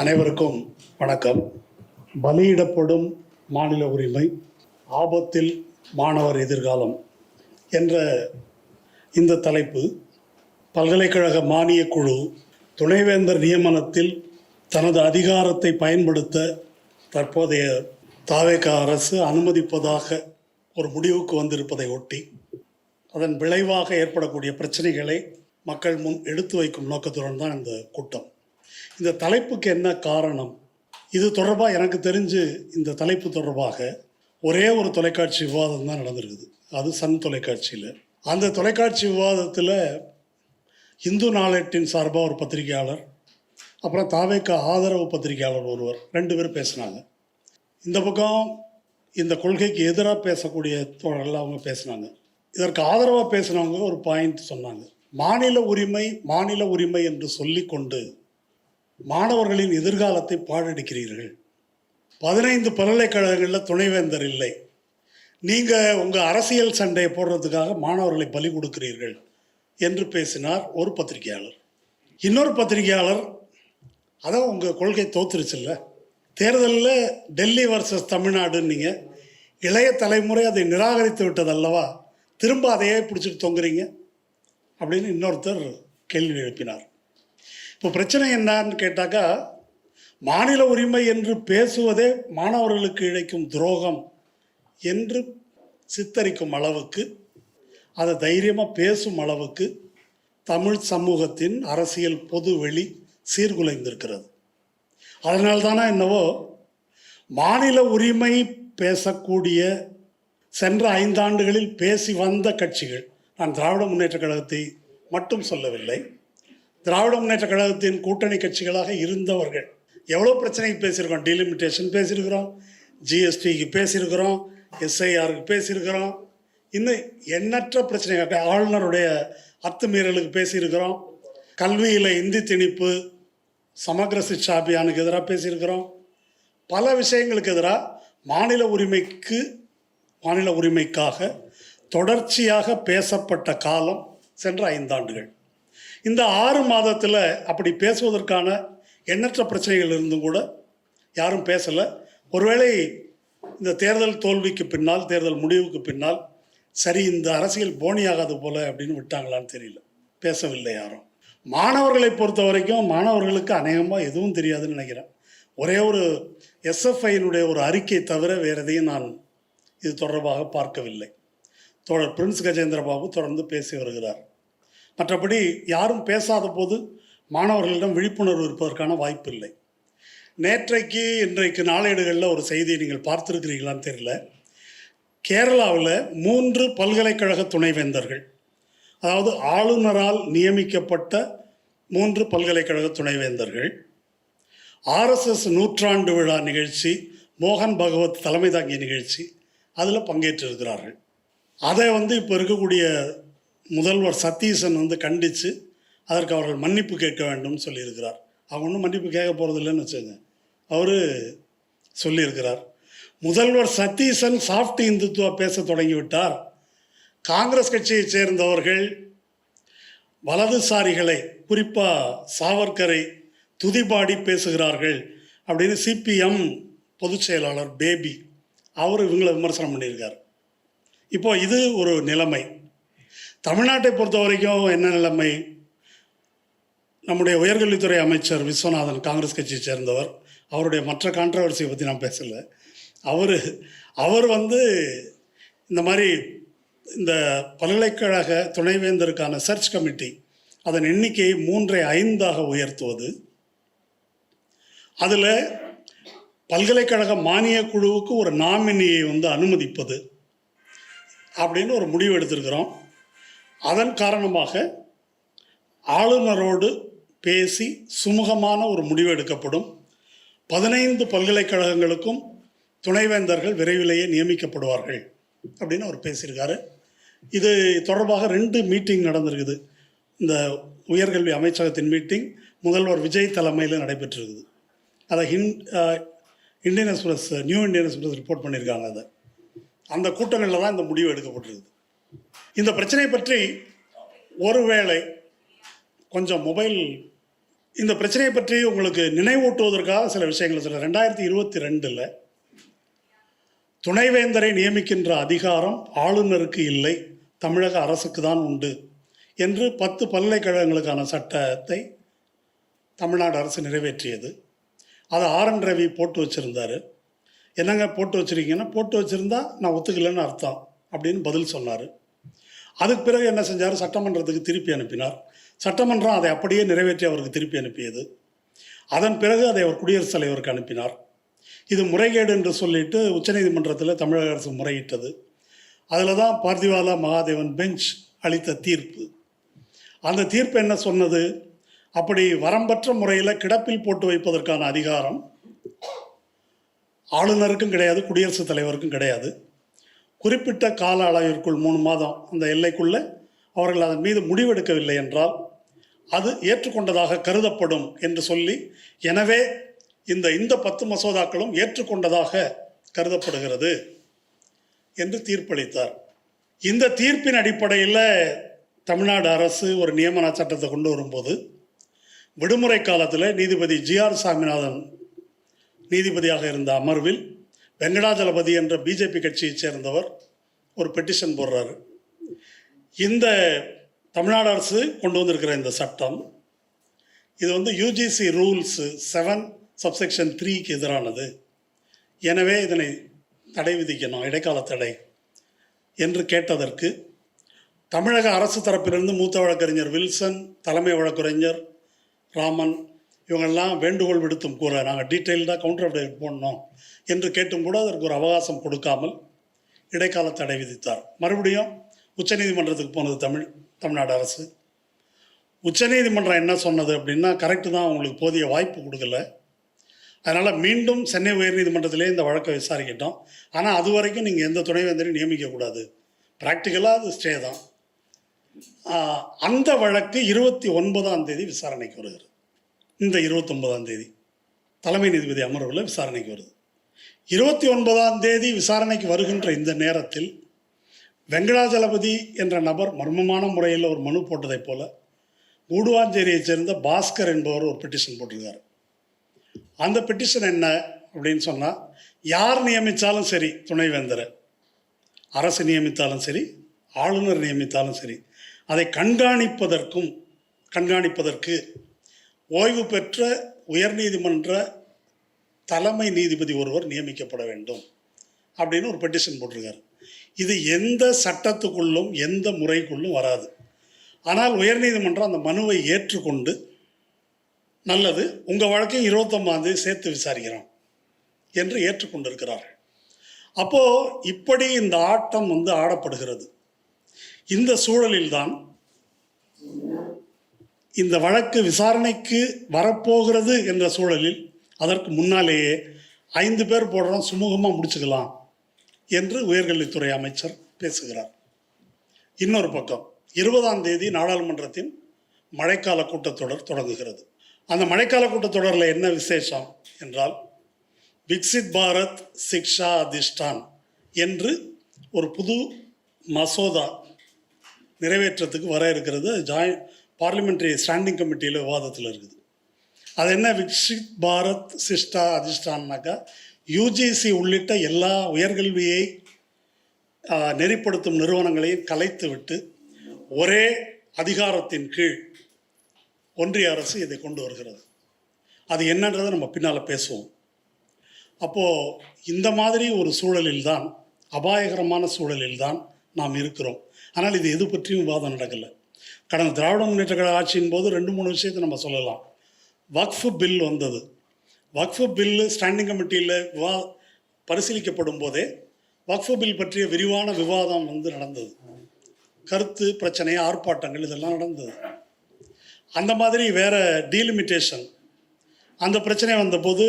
அனைவருக்கும் வணக்கம். பலியிடப்படும் மாநில உரிமை, ஆபத்தில் மாணவர் எதிர்காலம் என்ற இந்த தலைப்பு பல்கலைக்கழக மானியக் குழு துணைவேந்தர் நியமனத்தில் தனது அதிகாரத்தை பயன்படுத்த தற்போதைய தாவேக அரசு அனுமதிப்பதாக ஒரு முடிவுக்கு வந்திருப்பதை ஒட்டி அதன் விளைவாக ஏற்படக்கூடிய பிரச்சனைகளை மக்கள் முன் எடுத்து வைக்கும் நோக்கத்துடன் தான் இந்த கூட்டம். இந்த தலைப்புக்கு என்ன காரணம்? இது தொடர்பாக எனக்கு தெரிஞ்சு இந்த தலைப்பு தொடர்பாக ஒரே ஒரு தொலைக்காட்சி விவாதம் தான் நடந்திருக்குது. அது சன் தொலைக்காட்சியில். அந்த தொலைக்காட்சி விவாதத்தில் இந்து நாளேட்டின் சார்பாக ஒரு பத்திரிகையாளர், அப்புறம் தாவேக ஆதரவு பத்திரிகையாளர் ஒருவர், 2 பேர் பேசினாங்க. இந்த பக்கம் இந்த கொள்கைக்கு எதிராக பேசக்கூடிய தோழர்கள் அவங்க பேசினாங்க. இதற்கு ஆதரவாக பேசினவங்க ஒரு பாயிண்ட் சொன்னாங்க. மாநில உரிமை என்று சொல்லிக்கொண்டு மாணவர்களின் எதிர்காலத்தை பாழடிக்கிறீர்கள். 15 பல்கலைக்கழகங்களில் துணைவேந்தர் இல்லை. நீங்கள் உங்கள் அரசியல் சண்டையை போடுறதுக்காக மாணவர்களை பலி கொடுக்கிறீர்கள் என்று பேசினார் ஒரு பத்திரிகையாளர். இன்னொரு பத்திரிகையாளர், அதான் உங்கள் கொள்கை தோத்துருச்சுல்ல, தேர்தலில் டெல்லி வர்சஸ் தமிழ்நாடுன்னீங்க, இளைய தலைமுறை அதை நிராகரித்து விட்டது அல்லவா, திரும்ப அதையே பிடிச்சிட்டு தொங்குறீங்க அப்படின்னு இன்னொருத்தர் கேள்வி எழுப்பினார். இப்போ பிரச்சனை என்னன்னு கேட்டாக்கா, மாநில உரிமை என்று பேசுவதே மாணவர்களுக்கு இழைக்கும் துரோகம் என்று சித்தரிக்கும் அளவுக்கு, அதை தைரியமாக பேசும் அளவுக்கு தமிழ் சமூகத்தின் அரசியல் பொதுவெளி சீர்குலைந்திருக்கிறது. அதனால்தானே என்னவோ மாநில உரிமை பேசக்கூடிய சென்ற 5 ஆண்டுகளில் பேசி வந்த கட்சிகள், நான் திராவிட முன்னேற்ற கழகத்தை மட்டும் சொல்லவில்லை, திராவிட முன்னேற்ற கழகத்தின் கூட்டணி கட்சிகளாக இருந்தவர்கள் எவ்வளோ பிரச்சனைக்கு பேசியிருக்கோம். டீலிமிட்டேஷன் பேசியிருக்கிறோம், ஜிஎஸ்டிக்கு பேசியிருக்கிறோம், எஸ்ஐஆருக்கு பேசியிருக்கிறோம், இன்னும் எண்ணற்ற பிரச்சனைகள், ஆளுநருடைய அத்துமீறலுக்கு பேசியிருக்கிறோம், கல்வியில் இந்தி திணிப்பு, சமக்ர சிக்ஷா அபியானுக்கு எதிராக பேசியிருக்கிறோம். பல விஷயங்களுக்கு எதிராக மாநில உரிமைக்காக தொடர்ச்சியாக பேசப்பட்ட காலம் சென்ற 5 ஆண்டுகள். இந்த 6 மாதத்தில் அப்படி பேசுவதற்கான எண்ணற்ற பிரச்சனைகள் இருந்தும் கூட யாரும் பேசலை. ஒருவேளை இந்த தேர்தல் தோல்விக்கு பின்னால், தேர்தல் முடிவுக்கு பின்னால், சரி இந்த அரசியல் போனியாகாது போல அப்படின்னு விட்டாங்களான்னு தெரியல, பேசவில்லை யாரும். மாணவர்களை பொறுத்த வரைக்கும் மாணவர்களுக்கு அநேகமாக எதுவும் தெரியாதுன்னு நினைக்கிறேன். ஒரே ஒரு எஸ்எஃப்ஐயினுடைய ஒரு அறிக்கை தவிர வேறு எதையும் நான் இது தொடர்பாக பார்க்கவில்லை. தோழர் பிரின்ஸ் கஜேந்திர பாபு தொடர்ந்து பேசி வருகிறார். மற்றபடி யாரும் பேசாத போது மாணவர்களிடம் விழிப்புணர்வு இருப்பதற்கான வாய்ப்பு இல்லை. இன்றைக்கு நாளேடுகளில் ஒரு செய்தியை நீங்கள் பார்த்துருக்கிறீங்களான்னு தெரியல. கேரளாவில் 3 பல்கலைக்கழக துணைவேந்தர்கள், அதாவது ஆளுநரால் நியமிக்கப்பட்ட 3 பல்கலைக்கழக துணைவேந்தர்கள் ஆர்எஸ்எஸ் நூற்றாண்டு விழா நிகழ்ச்சி, மோகன் பகவத் தலைமை தாங்கிய நிகழ்ச்சி, அதில் பங்கேற்றிருக்கிறார்கள். அதை இப்போ இருக்கக்கூடிய முதல்வர் சதீசன் கண்டித்து அதற்கு அவர்கள் மன்னிப்பு கேட்க வேண்டும் சொல்லியிருக்கிறார். அவங்க ஒன்றும் மன்னிப்பு கேட்க போகிறது இல்லைன்னு வச்சுங்க, அவர் சொல்லியிருக்கிறார். முதல்வர் சதீசன் சாஃப்ட் இந்துத்துவா பேச தொடங்கிவிட்டார். காங்கிரஸ் கட்சியை சேர்ந்தவர்கள் வலதுசாரிகளை, குறிப்பாக சாவர்கரை துதிபாடி பேசுகிறார்கள் அப்படின்னு சிபிஎம் பொதுச் செயலாளர் பேபி அவர் இவங்களை விமர்சனம் பண்ணியிருக்கார். இப்போது இது ஒரு நிலைமை. தமிழ்நாட்டை பொறுத்த வரைக்கும் என்ன நிலைமை? நம்முடைய உயர்கல்வித்துறை அமைச்சர் விஸ்வநாதன், காங்கிரஸ் கட்சியை சேர்ந்தவர், அவருடைய மற்ற கான்ட்ரவர்சியை பற்றி நான் பேசலை. அவர் இந்த மாதிரி இந்த பல்கலைக்கழக துணைவேந்தருக்கான சர்ச் கமிட்டி அதன் எண்ணிக்கையை 3ஐ 5ஆக உயர்த்துவது, அதில் பல்கலைக்கழக மானியக் குழுவுக்கு ஒரு நாமினியை அனுமதிப்பது அப்படின்னு ஒரு முடிவு எடுத்திருக்கிறோம். அதன் காரணமாக ஆளுநரோடு பேசி சுமூகமான ஒரு முடிவு எடுக்கப்படும். 15 பல்கலைக்கழகங்களுக்கும் துணைவேந்தர்கள் விரைவிலேயே நியமிக்கப்படுவார்கள் அப்படின்னு அவர் பேசியிருக்காரு. இது தொடர்பாக 2 மீட்டிங் நடந்திருக்குது. இந்த உயர்கல்வி அமைச்சகத்தின் மீட்டிங் முதல்வர் விஜய் தலைமையில் நடைபெற்றிருக்குது. அதை Indian express, new Indian express report பண்ணியிருக்காங்க. அந்த கூட்டங்களில் தான் இந்த முடிவு எடுக்கப்பட்டிருக்குது. இந்த பிரச்சனை பற்றி ஒருவேளை கொஞ்சம் மொபைல் இந்த பிரச்சனையை பற்றி உங்களுக்கு நினைவூட்டுவதற்காக சில விஷயங்களை சொல்கிறேன். 2022 துணைவேந்தரை நியமிக்கின்ற அதிகாரம் ஆளுநருக்கு இல்லை, தமிழக அரசுக்கு தான் உண்டு என்று 10 பல்கலைக்கழகங்களுக்கான சட்டத்தை தமிழ்நாடு அரசு நிறைவேற்றியது. அதை RN ரவி போட்டு வச்சுருந்தார். என்னங்க போட்டு வச்சுருக்கீங்கன்னா, போட்டு வச்சுருந்தா நான் ஒத்துக்கலைன்னு அர்த்தம் அப்படின்னு பதில் சொன்னார். அதுக்கு பிறகு என்ன செஞ்சார், சட்டமன்றத்துக்கு திருப்பி அனுப்பினார். சட்டமன்றம் அதை அப்படியே நிறைவேற்றி அவருக்கு திருப்பி அனுப்பியது. அதன் பிறகு அதை அவர் குடியரசுத் தலைவருக்கு அனுப்பினார். இது முறைகேடு என்று சொல்லிட்டு உச்சநீதிமன்றத்தில் தமிழக அரசு முறையிட்டது. அதில் தான் பார்த்திவாலா மகாதேவன் பெஞ்ச் அளித்த தீர்ப்பு. அந்த தீர்ப்பு என்ன சொன்னது, அப்படி வரம்பற்ற முறையில் கிடப்பில் போட்டு வைப்பதற்கான அதிகாரம் ஆளுநருக்கும் கிடையாது, குடியரசுத் தலைவருக்கும் கிடையாது. குறிப்பிட்ட கால அளவிற்குள் 3 மாதம் அந்த எல்லைக்குள்ளே அவர்கள் அதன் மீது முடிவெடுக்கவில்லை என்றால் அது ஏற்றுக்கொண்டதாக கருதப்படும் என்று சொல்லி, எனவே இந்த 10 மசோதாக்களும் ஏற்றுக்கொண்டதாக கருதப்படுகிறது என்று தீர்ப்பளித்தார். இந்த தீர்ப்பின் அடிப்படையில் தமிழ்நாடு அரசு ஒரு நியமன சட்டத்தை கொண்டு வரும்போது, விடுமுறை காலத்தில் நீதிபதி GR சாமிநாதன் நீதிபதியாக இருந்த அமர்வில் வெங்கடாஜலபதி என்ற பிஜேபி கட்சியைச் சேர்ந்தவர் ஒரு பெட்டிஷன் போடுறாரு. இந்த தமிழ்நாடு அரசு கொண்டு வந்திருக்கிற இந்த சட்டம் இது UGC ரூல்ஸ் 7(3)க்கு எதிரானது, எனவே இதனை தடை விதிக்கணும், இடைக்கால தடை என்று கேட்டதற்கு தமிழக அரசு தரப்பிலிருந்து மூத்த வழக்கறிஞர் வில்சன், தலைமை வழக்கறிஞர் ராமன் இவங்கெல்லாம் வேண்டுகோள் விடுத்தும் கூற, நாங்கள் டீட்டெயில்டாக கவுண்டர் அஃபிடவிட் போடணும் என்று கேட்டும் கூட அதற்கு ஒரு அவகாசம் கொடுக்காமல் இடைக்கால தடை விதித்தார். மறுபடியும் உச்சநீதிமன்றத்துக்கு போனது தமிழ்நாடு அரசு. உச்சநீதிமன்றம் என்ன சொன்னது அப்படின்னா, கரெக்டு தான், உங்களுக்கு போதிய வாய்ப்பு கொடுக்கல, அதனால் மீண்டும் சென்னை உயர்நீதிமன்றத்திலே இந்த வழக்கை விசாரிக்கிட்டோம், ஆனால் அது வரைக்கும் நீங்கள் எந்த துணைவேந்தரையும் நியமிக்கக்கூடாது, ப்ராக்டிக்கலாக அது ஸ்டே தான். அந்த வழக்கு 29ஆம் தேதி விசாரணைக்கு வருகிறது. இந்த 29ஆம் தேதி தலைமை நீதிபதி அமர்வில் விசாரணைக்கு வருது. 29ஆம் தேதி விசாரணைக்கு வருகின்ற இந்த நேரத்தில் வெங்கடாஜலபதி என்ற நபர் மர்மமான முறையில் ஒரு மனு போட்டதைப் போல கூடுவாஞ்சேரியைச் சேர்ந்த பாஸ்கர் என்பவர் ஒரு பெட்டிஷன் போட்டிருக்கார். அந்த பெட்டிஷன் என்ன அப்படின்னு சொன்னால், யார் நியமித்தாலும் சரி, துணைவேந்தரை அரசு நியமித்தாலும் சரி, ஆளுநர் நியமித்தாலும் சரி, அதை கண்காணிப்பதற்கு ஓய்வு பெற்ற உயர்நீதிமன்ற தலைமை நீதிபதி ஒருவர் நியமிக்கப்பட வேண்டும் அப்படின்னு ஒரு பெட்டிஷன் போட்டிருக்காரு. இது எந்த சட்டத்துக்குள்ளும் எந்த முறைக்குள்ளும் வராது. ஆனால் உயர்நீதிமன்றம் அந்த மனுவை ஏற்றுக்கொண்டு, நல்லது, உங்கள் வழக்கையும் 29ஆம் தேதி சேர்த்து விசாரிக்கிறோம் என்று ஏற்றுக்கொண்டிருக்கிறார்கள். அப்போது இப்படி இந்த ஆட்டம் ஆடப்படுகிறது. இந்த சூழலில்தான் இந்த வழக்கு விசாரணைக்கு வரப்போகிறது என்ற சூழலில் அதற்கு முன்னாலேயே 5 பேர் போடுறோம், சுமூகமாக முடிச்சுக்கலாம் என்று உயர்கல்வித்துறை அமைச்சர் பேசுகிறார். இன்னொரு பக்கம் 20ஆம் தேதி நாடாளுமன்றத்தின் மழைக்கால கூட்டத்தொடர் தொடங்குகிறது. அந்த மழைக்கால கூட்டத்தொடரில் என்ன விசேஷம் என்றால், விக்சித் பாரத் சிக்ஷா அதிஷ்டான் என்று ஒரு புது மசோதா நிறைவேற்றத்துக்கு வர இருக்கிறது. பார்லிமெண்ட்ரி ஸ்டாண்டிங் கமிட்டியில் விவாதத்தில் இருக்குது. அது என்ன, விக்சித் பாரத் சிஷ்டா அதிஷ்டான்னாக்கா, UGC உள்ளிட்ட எல்லா உயர்கல்வியை நெறிப்படுத்தும் நிறுவனங்களையும் கலைத்து விட்டு ஒரே அதிகாரத்தின் கீழ் ஒன்றிய அரசு இதை கொண்டு வருகிறது. அது என்னன்றதை நம்ம பின்னால் பேசுவோம். அப்போது இந்த மாதிரி ஒரு சூழலில்தான், அபாயகரமான சூழலில்தான் நாம் இருக்கிறோம். ஆனால் இது எது பற்றியும் விவாதம் நடக்கலை. கடந்த திராவிட முன்னேற்ற கழக ஆட்சியின் போது 2-3 விஷயத்தை நம்ம சொல்லலாம். வக்ஃபு பில் வந்தது. வக்ஃபு பில்லு ஸ்டாண்டிங் கமிட்டியில் பரிசீலிக்கப்படும் போதே வக்ஃபு பில் பற்றிய விரிவான விவாதம் நடந்தது. கருத்து பிரச்சனை, ஆர்ப்பாட்டங்கள் இதெல்லாம் நடந்தது. அந்த மாதிரி வேறு டீலிமிட்டேஷன், அந்த பிரச்சனை வந்தபோது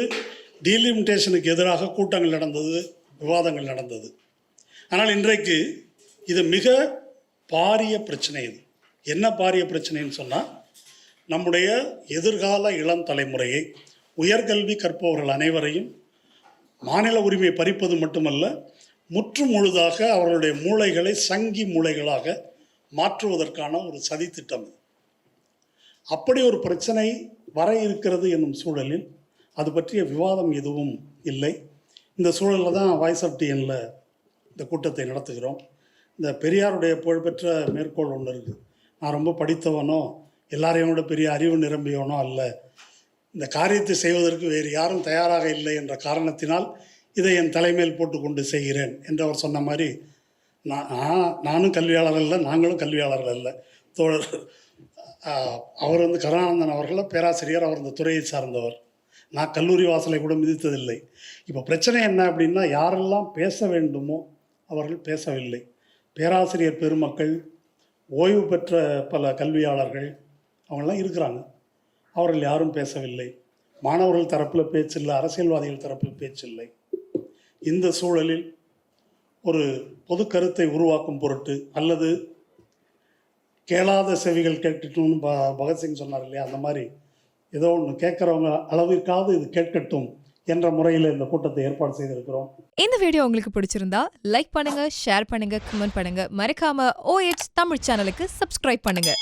டீலிமிட்டேஷனுக்கு எதிராக கூட்டங்கள் நடந்தது, விவாதங்கள் நடந்தது. ஆனால் இன்றைக்கு இது மிக பாரிய பிரச்சனை. இது என்ன பாரிய பிரச்சனைன்னு சொன்னால், நம்முடைய எதிர்கால இளம் தலைமுறையை, உயர்கல்வி கற்பவர்கள் அனைவரையும் மாநில உரிமை பறிப்பது மட்டுமல்ல, முற்று முழுதாக அவர்களுடைய மூளைகளை சங்கி மூளைகளாக மாற்றுவதற்கான ஒரு சதித்திட்டம். அப்படி ஒரு பிரச்சனை வர இருக்கிறது என்னும் சூழலில் அது பற்றிய விவாதம் எதுவும் இல்லை. இந்த சூழலில் தான் வாய்ஸ் ஆஃப் டிஎனில் இந்த கூட்டத்தை நடத்துகிறோம். இந்த பெரியாருடைய புகழ்பெற்ற மேற்கோள் ஒன்று இருக்குது. நான் ரொம்ப படித்தவனோ எல்லாரையும் விட பெரிய அறிவு நிரம்பியவனோ அல்ல, இந்த காரியத்தை செய்வதற்கு வேறு யாரும் தயாராக இல்லை என்ற காரணத்தினால் இதை என் தலைமையில் போட்டுக்கொண்டு செய்கிறேன் என்று அவர் சொன்ன மாதிரி நானும் கல்வியாளர் இல்லை, நாங்களும் கல்வியாளர்கள் இல்லை. தோழர் அவர் கருணானந்தன் அவர்கள் பேராசிரியர், அவர் இந்த துறையை சார்ந்தவர். நான் கல்லூரி வாசலை கூட மிதித்ததில்லை. இப்போ பிரச்சனை என்ன அப்படின்னா, யாரெல்லாம் பேச வேண்டுமோ அவர்கள் பேசவில்லை. பேராசிரியர் பெருமக்கள், ஓய்வு பெற்ற பல கல்வியாளர்கள் அவங்களாம் இருக்கிறாங்க, அவர்கள் யாரும் பேசவில்லை. மாணவர்கள் தரப்பில் பேச்சில்லை, அரசியல்வாதிகள் தரப்பில் பேச்சில்லை. இந்த சூழலில் ஒரு பொது கருத்தை உருவாக்கும் பொருட்டு, அல்லது கேளாத செவிகள் கேட்கட்டும்னு பகத்சிங் சொன்னார் இல்லையா, அந்த மாதிரி ஏதோ ஒன்று கேட்குறவங்க அளவிற்காவது இது கேட்கட்டும் என்ற முறையில் இந்த கூட்டத்தை ஏற்பாடு செய்திருக்கிறோம். இந்த வீடியோ உங்களுக்கு பிடிச்சிருந்தா லைக் பண்ணுங்க, ஷேர் பண்ணுங்க, கமெண்ட் பண்ணுங்க. மறக்காம OH தமிழ் சேனலுக்கு சப்ஸ்கிரைப் பண்ணுங்க.